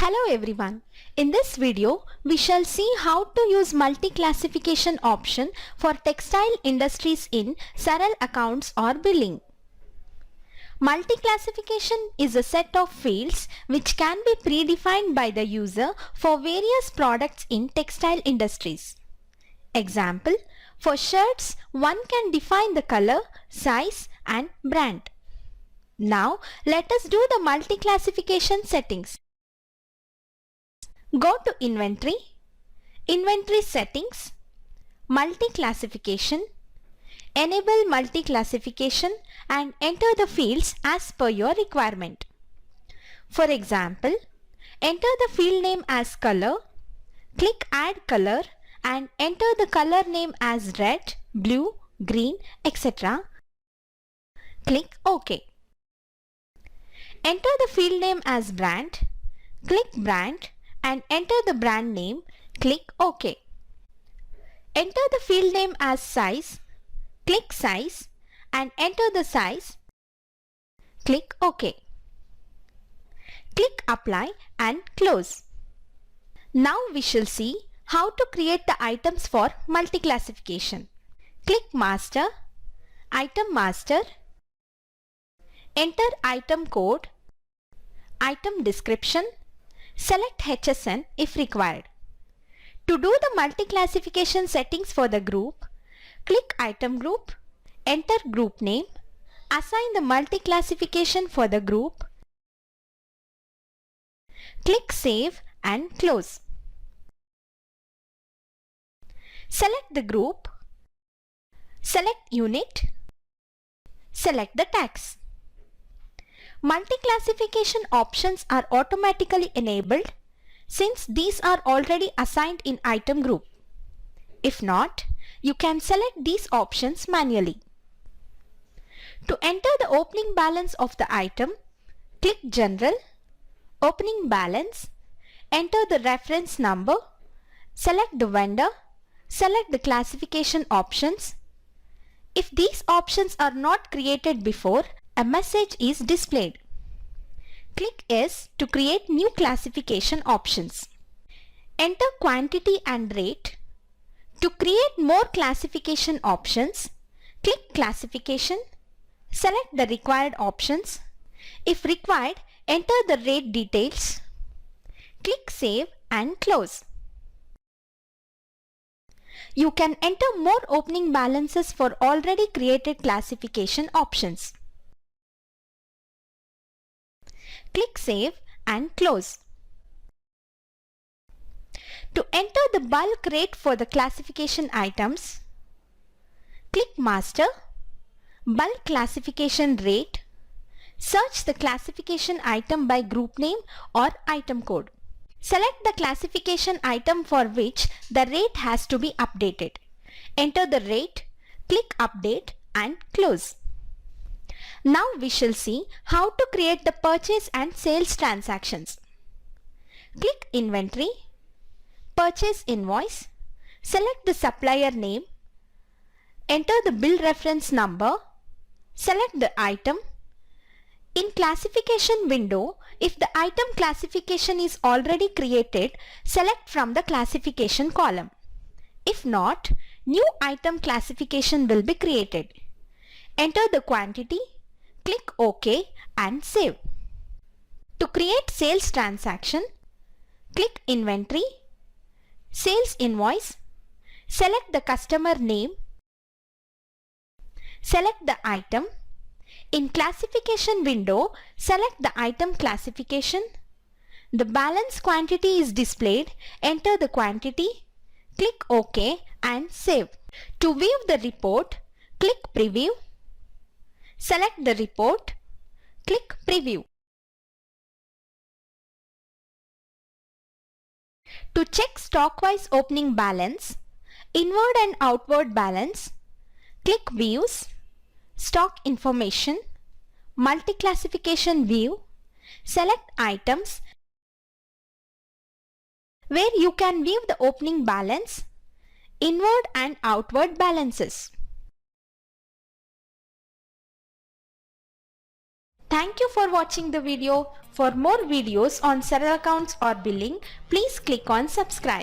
Hello everyone. In this video, we shall see how to use multi-classification option for textile industries in Saral Accounts or Billing. Multi-classification is a set of fields which can be predefined by the user for various products in textile industries. Example, for shirts, one can define the color, size and brand. Now, let us do the multi-classification settings. Go to Inventory, Inventory Settings, Multi-Classification, Enable Multi-Classification and enter the fields as per your requirement. For example, enter the field name as color, click Add Color and enter the color name as red, blue, green, etc. Click OK. Enter the field name as brand, click Brand and enter the brand name, click OK. Enter the field name as size, click size and enter the size, click OK. Click apply and close. Now we shall see how to create the items for multi-classification. Click master, item master, enter item code, item description, select HSN if required. To do the multi-classification settings for the group, click item group, enter group name, assign the multi-classification for the group, click save and close. Select the group, select unit, select the tax. Multi-classification options are automatically enabled since these are already assigned in item group. If not, you can select these options manually. To enter the opening balance of the item, click General, Opening Balance, enter the reference number, select the vendor, select the classification options. If these options are not created before, a message is displayed. Click S to create new classification options. Enter quantity and rate. To create more classification options, click Classification, select the required options. If required, enter the rate details. Click Save and close. You can enter more opening balances for already created classification options. Click Save and close. To enter the bulk rate for the classification items, click Master, Bulk Classification Rate, search the classification item by group name or item code. Select the classification item for which the rate has to be updated. Enter the rate, click Update and close. Now we shall see how to create the purchase and sales transactions. Click Inventory, Purchase Invoice, select the supplier name, enter the bill reference number, select the item. In classification window, if the item classification is already created, select from the classification column. If not, new item classification will be created. Enter the quantity, click OK and save. To create sales transaction, click Inventory, Sales Invoice, select the customer name, select the item. In classification window, select the item classification. The balance quantity is displayed. Enter the quantity, click OK and save. To view the report, click Preview. Select the report, click Preview. To check stock-wise opening balance, inward and outward balance, click Views, Stock Information, Multi-Classification View, select Items where you can view the opening balance, inward and outward balances. Thank you for watching the video. For more videos on Saral Accounts or Billing, please click on subscribe.